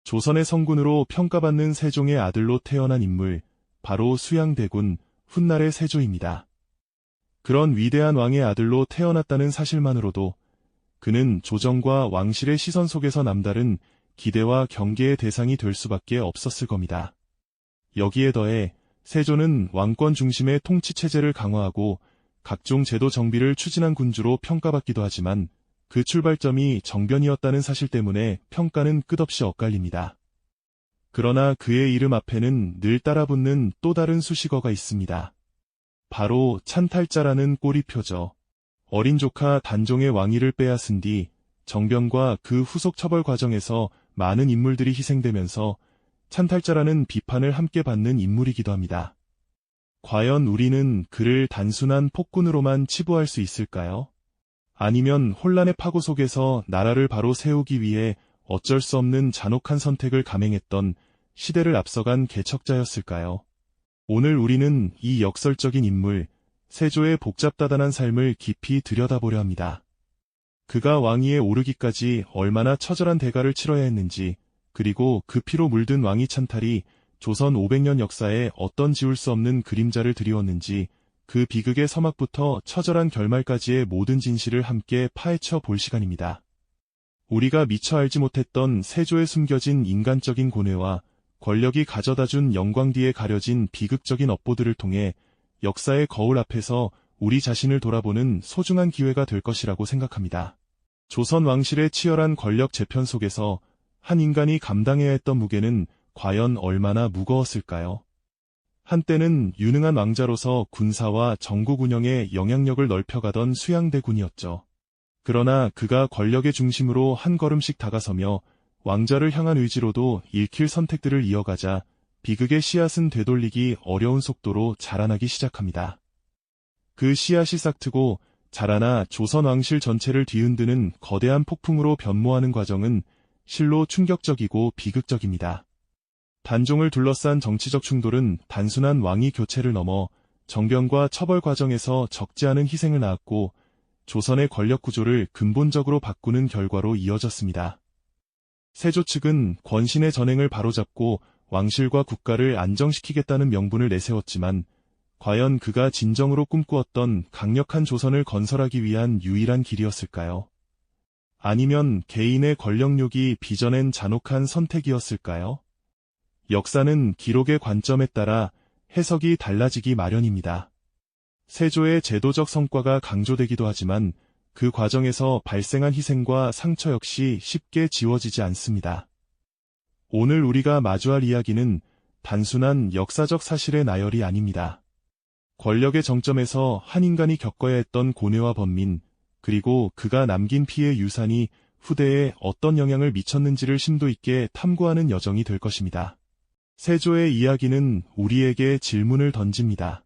조선의 성군으로 평가받는 세종의 아들로 태어난 인물, 바로 수양대군, 훗날의 세조입니다. 그런 위대한 왕의 아들로 태어났다는 사실만으로도 그는 조정과 왕실의 시선 속에서 남다른 기대와 경계의 대상이 될 수밖에 없었을 겁니다. 여기에 더해 세조는 왕권 중심의 통치체제를 강화하고 각종 제도 정비를 추진한 군주로 평가받기도 하지만 그 출발점이 정변이었다는 사실 때문에 평가는 끝없이 엇갈립니다. 그러나 그의 이름 앞에는 늘 따라붙는 또 다른 수식어가 있습니다. 바로 찬탈자라는 꼬리표죠. 어린 조카 단종의 왕위를 빼앗은 뒤 정변과 그 후속 처벌 과정에서 많은 인물들이 희생되면서 찬탈자라는 비판을 함께 받는 인물이기도 합니다. 과연 우리는 그를 단순한 폭군으로만 치부할 수 있을까요? 아니면 혼란의 파고 속에서 나라를 바로 세우기 위해 어쩔 수 없는 잔혹한 선택을 감행했던 시대를 앞서간 개척자였을까요? 오늘 우리는 이 역설적인 인물, 세조의 복잡다단한 삶을 깊이 들여다보려 합니다. 그가 왕위에 오르기까지 얼마나 처절한 대가를 치러야 했는지, 그리고 그 피로 물든 왕위 찬탈이 조선 500년 역사에 어떤 지울 수 없는 그림자를 드리웠는지, 그 비극의 서막부터 처절한 결말까지의 모든 진실을 함께 파헤쳐 볼 시간입니다. 우리가 미처 알지 못했던 세조의 숨겨진 인간적인 고뇌와 권력이 가져다준 영광 뒤에 가려진 비극적인 업보들을 통해 역사의 거울 앞에서 우리 자신을 돌아보는 소중한 기회가 될 것이라고 생각합니다. 조선 왕실의 치열한 권력 재편 속에서 한 인간이 감당해야 했던 무게는 과연 얼마나 무거웠을까요? 한때는 유능한 왕자로서 군사와 정국 운영에 영향력을 넓혀가던 수양대군이었죠. 그러나 그가 권력의 중심으로 한 걸음씩 다가서며 왕자를 향한 의지로도 읽힐 선택들을 이어가자 비극의 씨앗은 되돌리기 어려운 속도로 자라나기 시작합니다. 그 씨앗이 싹트고 자라나 조선 왕실 전체를 뒤흔드는 거대한 폭풍으로 변모하는 과정은 실로 충격적이고 비극적입니다. 단종을 둘러싼 정치적 충돌은 단순한 왕위 교체를 넘어 정변과 처벌 과정에서 적지 않은 희생을 낳았고 조선의 권력 구조를 근본적으로 바꾸는 결과로 이어졌습니다. 세조 측은 권신의 전행을 바로잡고 왕실과 국가를 안정시키겠다는 명분을 내세웠지만 과연 그가 진정으로 꿈꾸었던 강력한 조선을 건설하기 위한 유일한 길이었을까요? 아니면 개인의 권력욕이 빚어낸 잔혹한 선택이었을까요? 역사는 기록의 관점에 따라 해석이 달라지기 마련입니다. 세조의 제도적 성과가 강조되기도 하지만 그 과정에서 발생한 희생과 상처 역시 쉽게 지워지지 않습니다. 오늘 우리가 마주할 이야기는 단순한 역사적 사실의 나열이 아닙니다. 권력의 정점에서 한 인간이 겪어야 했던 고뇌와 번민, 그리고 그가 남긴 피해 유산이 후대에 어떤 영향을 미쳤는지를 심도 있게 탐구하는 여정이 될 것입니다. 세조의 이야기는 우리에게 질문을 던집니다.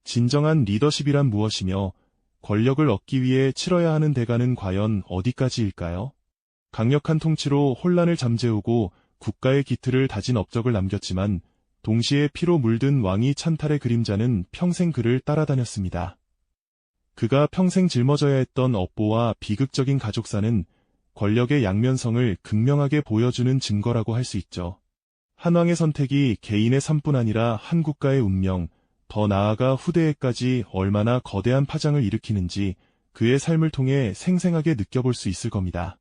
진정한 리더십이란 무엇이며 권력을 얻기 위해 치러야 하는 대가는 과연 어디까지일까요? 강력한 통치로 혼란을 잠재우고 국가의 기틀을 다진 업적을 남겼지만 동시에 피로 물든 왕위 찬탈의 그림자는 평생 그를 따라다녔습니다. 그가 평생 짊어져야 했던 업보와 비극적인 가족사는 권력의 양면성을 극명하게 보여주는 증거라고 할 수 있죠. 한 왕의 선택이 개인의 삶뿐 아니라 한 국가의 운명, 더 나아가 후대에까지 얼마나 거대한 파장을 일으키는지 그의 삶을 통해 생생하게 느껴볼 수 있을 겁니다.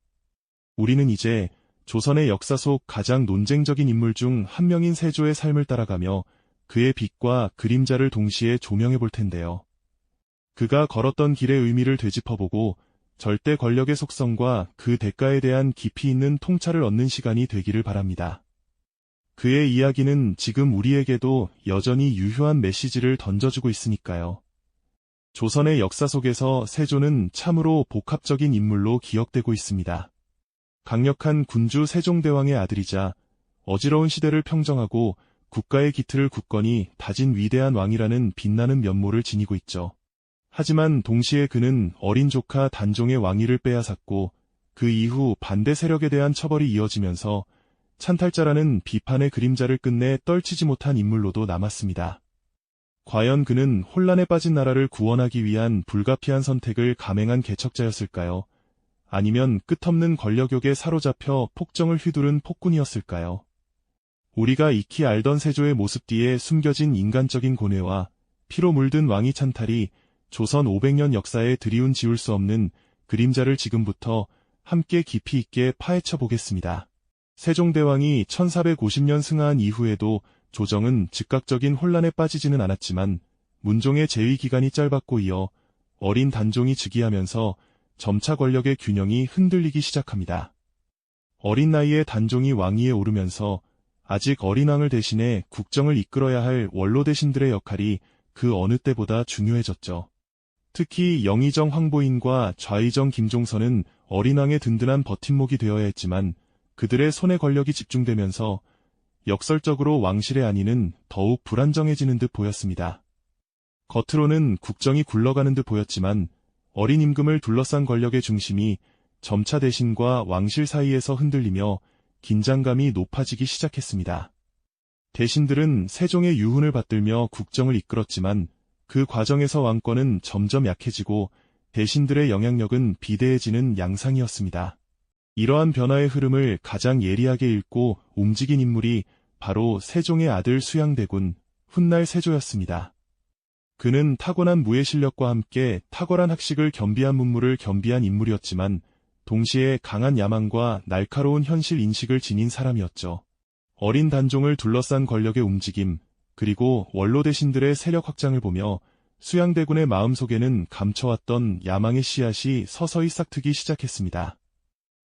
우리는 이제 조선의 역사 속 가장 논쟁적인 인물 중 한 명인 세조의 삶을 따라가며 그의 빛과 그림자를 동시에 조명해 볼 텐데요. 그가 걸었던 길의 의미를 되짚어보고 절대 권력의 속성과 그 대가에 대한 깊이 있는 통찰을 얻는 시간이 되기를 바랍니다. 그의 이야기는 지금 우리에게도 여전히 유효한 메시지를 던져주고 있으니까요. 조선의 역사 속에서 세조는 참으로 복합적인 인물로 기억되고 있습니다. 강력한 군주 세종대왕의 아들이자 어지러운 시대를 평정하고 국가의 기틀을 굳건히 다진 위대한 왕이라는 빛나는 면모를 지니고 있죠. 하지만 동시에 그는 어린 조카 단종의 왕위를 빼앗았고 그 이후 반대 세력에 대한 처벌이 이어지면서 찬탈자라는 비판의 그림자를 끝내 떨치지 못한 인물로도 남았습니다. 과연 그는 혼란에 빠진 나라를 구원하기 위한 불가피한 선택을 감행한 개척자였을까요? 아니면 끝없는 권력욕에 사로잡혀 폭정을 휘두른 폭군이었을까요? 우리가 익히 알던 세조의 모습 뒤에 숨겨진 인간적인 고뇌와 피로 물든 왕위 찬탈이 조선 500년 역사에 드리운 지울 수 없는 그림자를 지금부터 함께 깊이 있게 파헤쳐 보겠습니다. 세종대왕이 1450년 승하한 이후에도 조정은 즉각적인 혼란에 빠지지는 않았지만 문종의 재위 기간이 짧았고 이어 어린 단종이 즉위하면서 점차 권력의 균형이 흔들리기 시작합니다. 어린 나이에 단종이 왕위에 오르면서 아직 어린 왕을 대신해 국정을 이끌어야 할 원로 대신들의 역할이 그 어느 때보다 중요해졌죠. 특히 영의정 황보인과 좌의정 김종선은 어린 왕의 든든한 버팀목이 되어야 했지만 그들의 손에 권력이 집중되면서 역설적으로 왕실의 안위는 더욱 불안정해지는 듯 보였습니다. 겉으로는 국정이 굴러가는 듯 보였지만 어린 임금을 둘러싼 권력의 중심이 점차 대신과 왕실 사이에서 흔들리며 긴장감이 높아지기 시작했습니다. 대신들은 세종의 유훈을 받들며 국정을 이끌었지만 그 과정에서 왕권은 점점 약해지고 대신들의 영향력은 비대해지는 양상이었습니다. 이러한 변화의 흐름을 가장 예리하게 읽고 움직인 인물이 바로 세종의 아들 수양대군 훗날 세조였습니다. 그는 타고난 무예 실력과 함께 탁월한 학식을 겸비한 문무를 겸비한 인물이었지만 동시에 강한 야망과 날카로운 현실 인식을 지닌 사람이었죠. 어린 단종을 둘러싼 권력의 움직임, 그리고 원로 대신들의 세력 확장을 보며 수양대군의 마음속에는 감춰왔던 야망의 씨앗이 서서히 싹트기 시작했습니다.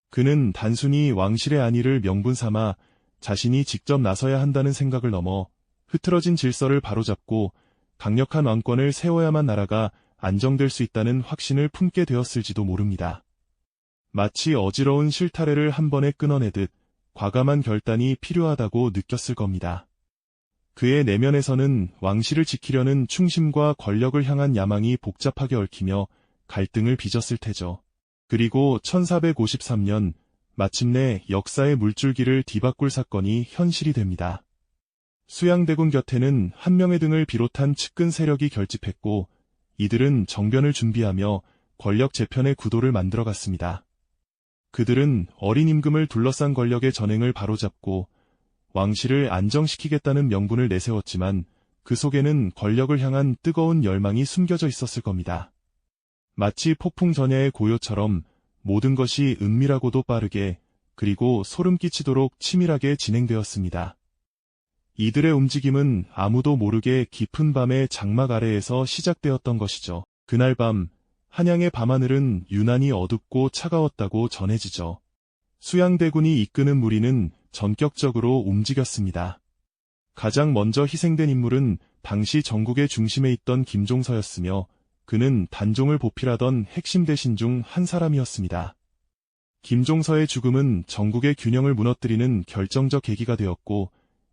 그는 단순히 왕실의 안위를 명분 삼아 자신이 직접 나서야 한다는 생각을 넘어 흐트러진 질서를 바로잡고 강력한 왕권을 세워야만 나라가 안정될 수 있다는 확신을 품게 되었을지도 모릅니다. 마치 어지러운 실타래를 한 번에 끊어내듯 과감한 결단이 필요하다고 느꼈을 겁니다. 그의 내면에서는 왕실을 지키려는 충심과 권력을 향한 야망이 복잡하게 얽히며 갈등을 빚었을 테죠. 그리고 1453년 마침내 역사의 물줄기를 뒤바꿀 사건이 현실이 됩니다. 수양대군 곁에는 한명의 등을 비롯한 측근 세력이 결집했고 이들은 정변을 준비하며 권력 재편의 구도를 만들어갔습니다. 그들은 어린 임금을 둘러싼 권력의 전횡을 바로잡고 왕실을 안정시키겠다는 명분을 내세웠지만 그 속에는 권력을 향한 뜨거운 열망이 숨겨져 있었을 겁니다. 마치 폭풍 전야의 고요처럼 모든 것이 은밀하고도 빠르게 그리고 소름 끼치도록 치밀하게 진행되었습니다. 이들의 움직임은 아무도 모르게 깊은 밤의 장막 아래에서 시작되었던 것이죠. 그날 밤 한양의 밤하늘은 유난히 어둡고 차가웠다고 전해지죠. 수양대군이 이끄는 무리는 전격적으로 움직였습니다. 가장 먼저 희생된 인물은 당시 전국의 중심에 있던 김종서였으며 그는 단종을 보필하던 핵심 대신 중 한 사람이었습니다. 김종서의 죽음은 전국의 균형을 무너뜨리는 결정적 계기가 되었고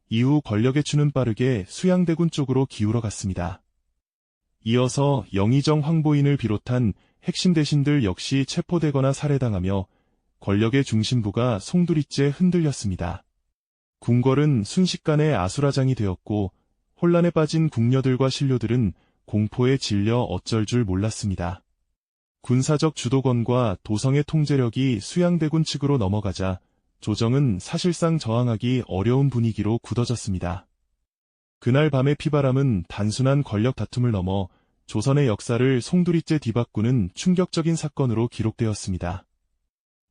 이후 권력의 추는 빠르게 수양대군 쪽으로 기울어 갔습니다. 이어서 영의정 황보인을 비롯한 핵심 대신들 역시 체포되거나 살해당하며 권력의 중심부가 송두리째 흔들렸습니다. 궁궐은 순식간에 아수라장이 되었고 혼란에 빠진 궁녀들과 신료들은 공포에 질려 어쩔 줄 몰랐습니다. 군사적 주도권과 도성의 통제력이 수양대군 측으로 넘어가자 조정은 사실상 저항하기 어려운 분위기로 굳어졌습니다. 그날 밤의 피바람은 단순한 권력 다툼을 넘어 조선의 역사를 송두리째 뒤바꾸는 충격적인 사건으로 기록되었습니다.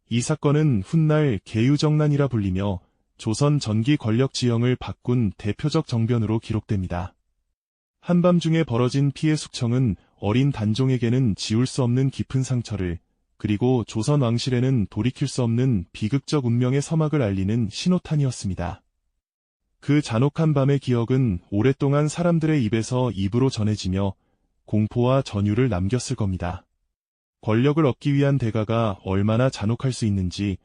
이 사건은 훗날 계유정난이라 불리며 조선 전기 권력 지형을 바꾼 대표적 정변으로 기록됩니다. 한밤중에 벌어진 피해 숙청은 어린 단종에게는 지울 수 없는 깊은 상처를, 그리고 조선 왕실에는 돌이킬 수 없는 비극적 운명의 서막을 알리는 신호탄이었습니다. 그 잔혹한 밤의 기억은 오랫동안 사람들의 입에서 입으로 전해지며 공포와 전율을 남겼을 겁니다. 권력을 얻기 위한 대가가 얼마나 잔혹할 수 있는지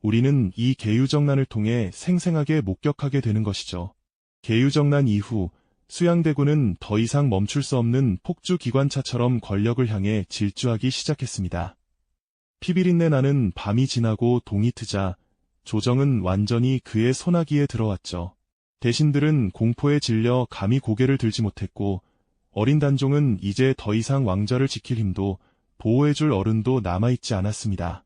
우리는 이 계유정난을 통해 생생하게 목격하게 되는 것이죠. 계유정난 이후 수양대군은 더 이상 멈출 수 없는 폭주 기관차처럼 권력을 향해 질주하기 시작했습니다. 피비린내 나는 밤이 지나고 동이 트자 조정은 완전히 그의 소나기에 들어왔죠. 대신들은 공포에 질려 감히 고개를 들지 못했고 어린 단종은 이제 더 이상 왕좌를 지킬 힘도 보호해줄 어른도 남아있지 않았습니다.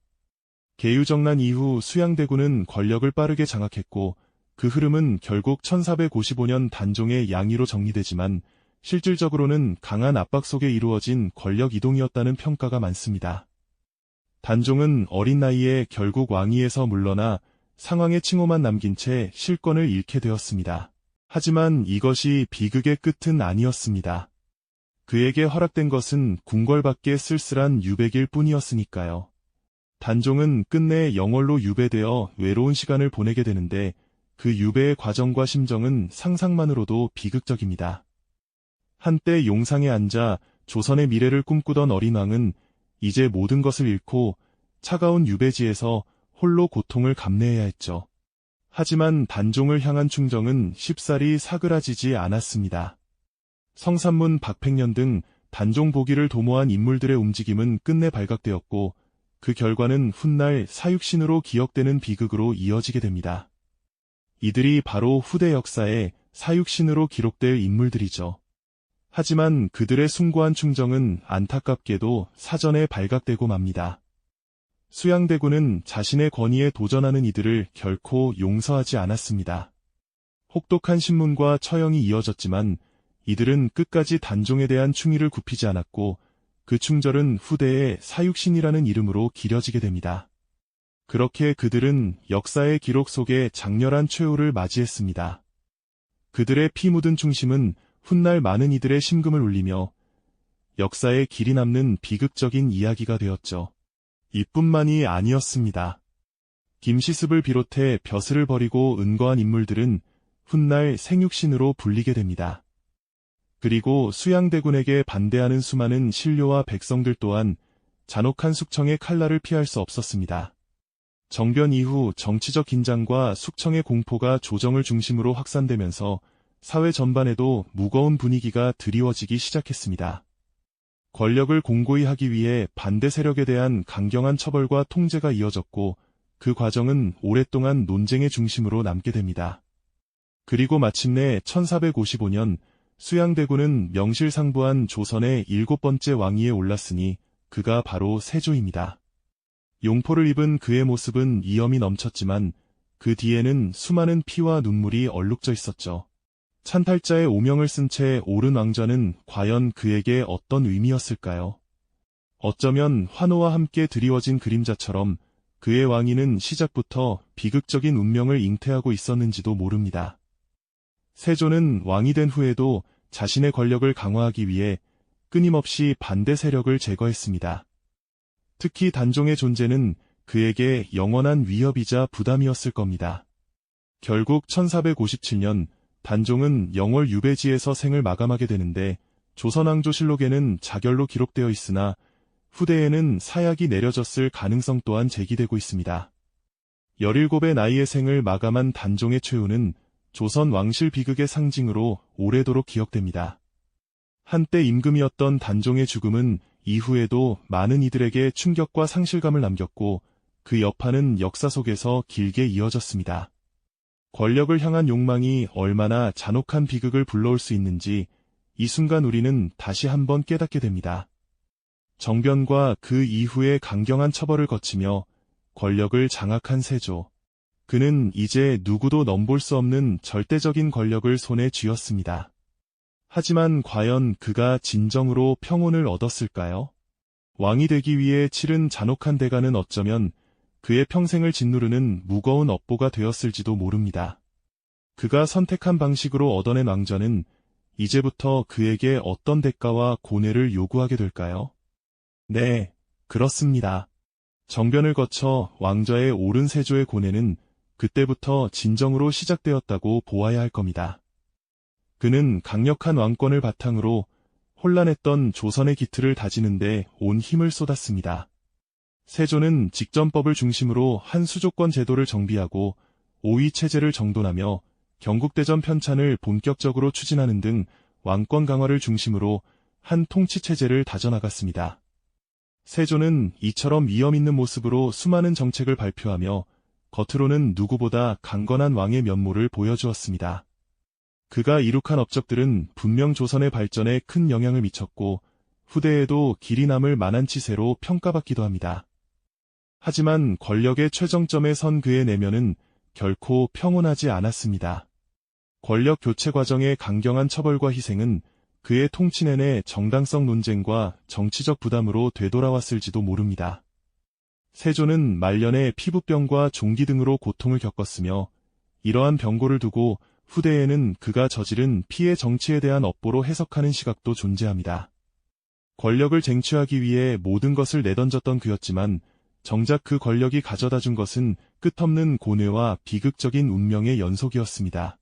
계유정난 이후 수양대군은 권력을 빠르게 장악했고 그 흐름은 결국 1455년 단종의 양위로 정리되지만 실질적으로는 강한 압박 속에 이루어진 권력 이동이었다는 평가가 많습니다. 단종은 어린 나이에 결국 왕위에서 물러나 상왕의 칭호만 남긴 채 실권을 잃게 되었습니다. 하지만 이것이 비극의 끝은 아니었습니다. 그에게 허락된 것은 궁궐밖에 쓸쓸한 유배길 뿐이었으니까요. 단종은 끝내 영월로 유배되어 외로운 시간을 보내게 되는데 그 유배의 과정과 심정은 상상만으로도 비극적입니다. 한때 용상에 앉아 조선의 미래를 꿈꾸던 어린 왕은 이제 모든 것을 잃고 차가운 유배지에서 홀로 고통을 감내해야 했죠. 하지만 단종을 향한 충정은 쉽사리 사그라지지 않았습니다. 성산문 박팽년 등 단종 보기를 도모한 인물들의 움직임은 끝내 발각되었고 그 결과는 훗날 사육신으로 기억되는 비극으로 이어지게 됩니다. 이들이 바로 후대 역사의 사육신으로 기록될 인물들이죠. 하지만 그들의 숭고한 충정은 안타깝게도 사전에 발각되고 맙니다. 수양대군은 자신의 권위에 도전하는 이들을 결코 용서하지 않았습니다. 혹독한 신문과 처형이 이어졌지만 이들은 끝까지 단종에 대한 충의를 굽히지 않았고 그 충절은 후대의 사육신이라는 이름으로 기려지게 됩니다. 그렇게 그들은 역사의 기록 속에 장렬한 최후를 맞이했습니다. 그들의 피 묻은 충심은 훗날 많은 이들의 심금을 울리며 역사에 길이 남는 비극적인 이야기가 되었죠. 이뿐만이 아니었습니다. 김시습을 비롯해 벼슬을 버리고 은거한 인물들은 훗날 생육신으로 불리게 됩니다. 그리고 수양대군에게 반대하는 수많은 신료와 백성들 또한 잔혹한 숙청의 칼날을 피할 수 없었습니다. 정변 이후 정치적 긴장과 숙청의 공포가 조정을 중심으로 확산되면서 사회 전반에도 무거운 분위기가 드리워지기 시작했습니다. 권력을 공고히 하기 위해 반대 세력에 대한 강경한 처벌과 통제가 이어졌고 그 과정은 오랫동안 논쟁의 중심으로 남게 됩니다. 그리고 마침내 1455년 수양대군은 명실상부한 조선의 7번째 왕위에 올랐으니 그가 바로 세조입니다. 용포를 입은 그의 모습은 위엄이 넘쳤지만 그 뒤에는 수많은 피와 눈물이 얼룩져 있었죠. 찬탈자의 오명을 쓴 채 오른 왕좌는 과연 그에게 어떤 의미였을까요? 어쩌면 환호와 함께 드리워진 그림자처럼 그의 왕위는 시작부터 비극적인 운명을 잉태하고 있었는지도 모릅니다. 세조는 왕이 된 후에도 자신의 권력을 강화하기 위해 끊임없이 반대 세력을 제거했습니다. 특히 단종의 존재는 그에게 영원한 위협이자 부담이었을 겁니다. 결국 1457년 단종은 영월 유배지에서 생을 마감하게 되는데 조선왕조실록에는 자결로 기록되어 있으나 후대에는 사약이 내려졌을 가능성 또한 제기되고 있습니다. 17의 나이에 생을 마감한 단종의 최후는 조선 왕실 비극의 상징으로 오래도록 기억됩니다. 한때 임금이었던 단종의 죽음은 이후에도 많은 이들에게 충격과 상실감을 남겼고 그 여파는 역사 속에서 길게 이어졌습니다. 권력을 향한 욕망이 얼마나 잔혹한 비극을 불러올 수 있는지 이 순간 우리는 다시 한번 깨닫게 됩니다. 정변과 그 이후의 강경한 처벌을 거치며 권력을 장악한 세조. 그는 이제 누구도 넘볼 수 없는 절대적인 권력을 손에 쥐었습니다. 하지만 과연 그가 진정으로 평온을 얻었을까요? 왕이 되기 위해 치른 잔혹한 대가는 어쩌면 그의 평생을 짓누르는 무거운 업보가 되었을지도 모릅니다. 그가 선택한 방식으로 얻어낸 왕좌는 이제부터 그에게 어떤 대가와 고뇌를 요구하게 될까요? 네, 그렇습니다. 정변을 거쳐 왕좌에 오른 세조의 고뇌는 그때부터 진정으로 시작되었다고 보아야 할 겁니다. 그는 강력한 왕권을 바탕으로 혼란했던 조선의 기틀을 다지는데 온 힘을 쏟았습니다. 세조는 직전법을 중심으로 한 수조권 제도를 정비하고 오위 체제를 정돈하며 경국대전 편찬을 본격적으로 추진하는 등 왕권 강화를 중심으로 한 통치 체제를 다져나갔습니다. 세조는 이처럼 위험 있는 모습으로 수많은 정책을 발표하며 겉으로는 누구보다 강건한 왕의 면모를 보여주었습니다. 그가 이룩한 업적들은 분명 조선의 발전에 큰 영향을 미쳤고 후대에도 길이 남을 만한 치세로 평가받기도 합니다. 하지만 권력의 최정점에 선 그의 내면은 결코 평온하지 않았습니다. 권력 교체 과정의 강경한 처벌과 희생은 그의 통치 내내 정당성 논쟁과 정치적 부담으로 되돌아왔을지도 모릅니다. 세조는 말년에 피부병과 종기 등으로 고통을 겪었으며 이러한 병고를 두고 후대에는 그가 저지른 피해 정치에 대한 업보로 해석하는 시각도 존재합니다. 권력을 쟁취하기 위해 모든 것을 내던졌던 그였지만 정작 그 권력이 가져다 준 것은 끝없는 고뇌와 비극적인 운명의 연속이었습니다.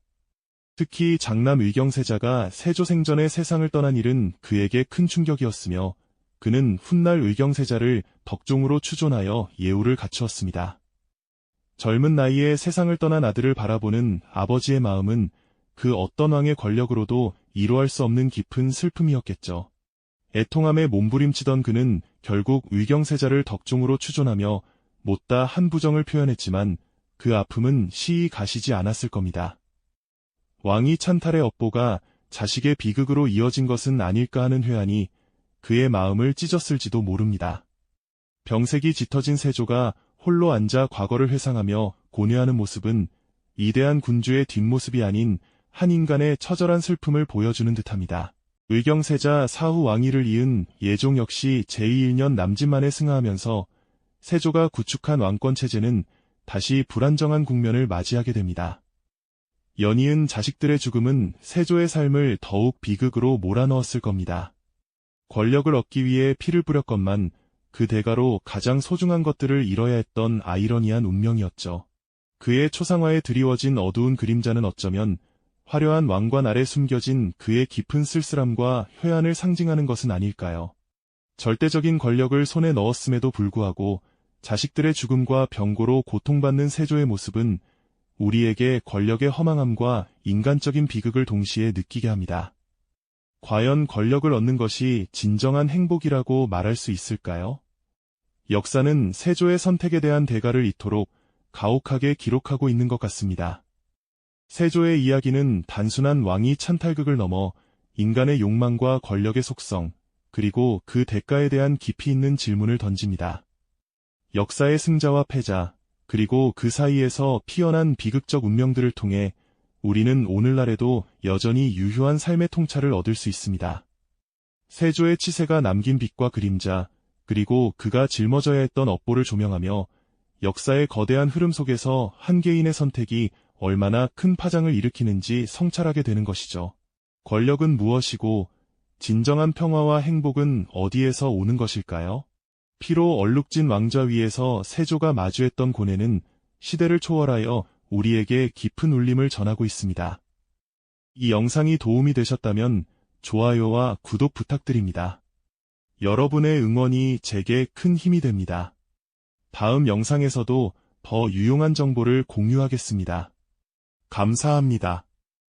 특히 장남 의경세자가 세조 생전에 세상을 떠난 일은 그에게 큰 충격이었으며 그는 훗날 의경세자를 덕종으로 추존하여 예우를 갖추었습니다. 젊은 나이에 세상을 떠난 아들을 바라보는 아버지의 마음은 그 어떤 왕의 권력으로도 이루할 수 없는 깊은 슬픔이었겠죠. 애통함에 몸부림치던 그는 결국 의경세자를 덕종으로 추존하며 못다 한 부정을 표현했지만 그 아픔은 시이 가시지 않았을 겁니다. 왕위 찬탈의 업보가 자식의 비극으로 이어진 것은 아닐까 하는 회한이 그의 마음을 찢었을지도 모릅니다. 병색이 짙어진 세조가 홀로 앉아 과거를 회상하며 고뇌하는 모습은 이대한 군주의 뒷모습이 아닌 한 인간의 처절한 슬픔을 보여주는 듯합니다. 의경세자 사후 왕위를 이은 예종 역시 제2일년 남진만에 승하하면서 세조가 구축한 왕권체제는 다시 불안정한 국면을 맞이하게 됩니다. 연이은 자식들의 죽음은 세조의 삶을 더욱 비극으로 몰아넣었을 겁니다. 권력을 얻기 위해 피를 뿌렸건만 그 대가로 가장 소중한 것들을 잃어야 했던 아이러니한 운명이었죠. 그의 초상화에 드리워진 어두운 그림자는 어쩌면 화려한 왕관 아래 숨겨진 그의 깊은 쓸쓸함과 회한을 상징하는 것은 아닐까요? 절대적인 권력을 손에 넣었음에도 불구하고 자식들의 죽음과 병고로 고통받는 세조의 모습은 우리에게 권력의 허망함과 인간적인 비극을 동시에 느끼게 합니다. 과연 권력을 얻는 것이 진정한 행복이라고 말할 수 있을까요? 역사는 세조의 선택에 대한 대가를 이토록 가혹하게 기록하고 있는 것 같습니다. 세조의 이야기는 단순한 왕위 찬탈극을 넘어 인간의 욕망과 권력의 속성, 그리고 그 대가에 대한 깊이 있는 질문을 던집니다. 역사의 승자와 패자, 그리고 그 사이에서 피어난 비극적 운명들을 통해 우리는 오늘날에도 여전히 유효한 삶의 통찰을 얻을 수 있습니다. 세조의 치세가 남긴 빛과 그림자, 그리고 그가 짊어져야 했던 업보를 조명하며 역사의 거대한 흐름 속에서 한 개인의 선택이 얼마나 큰 파장을 일으키는지 성찰하게 되는 것이죠. 권력은 무엇이고 진정한 평화와 행복은 어디에서 오는 것일까요? 피로 얼룩진 왕좌 위에서 세조가 마주했던 고뇌는 시대를 초월하여 우리에게 깊은 울림을 전하고 있습니다. 이 영상이 도움이 되셨다면 좋아요와 구독 부탁드립니다. 여러분의 응원이 제게 큰 힘이 됩니다. 다음 영상에서도 더 유용한 정보를 공유하겠습니다. 감사합니다.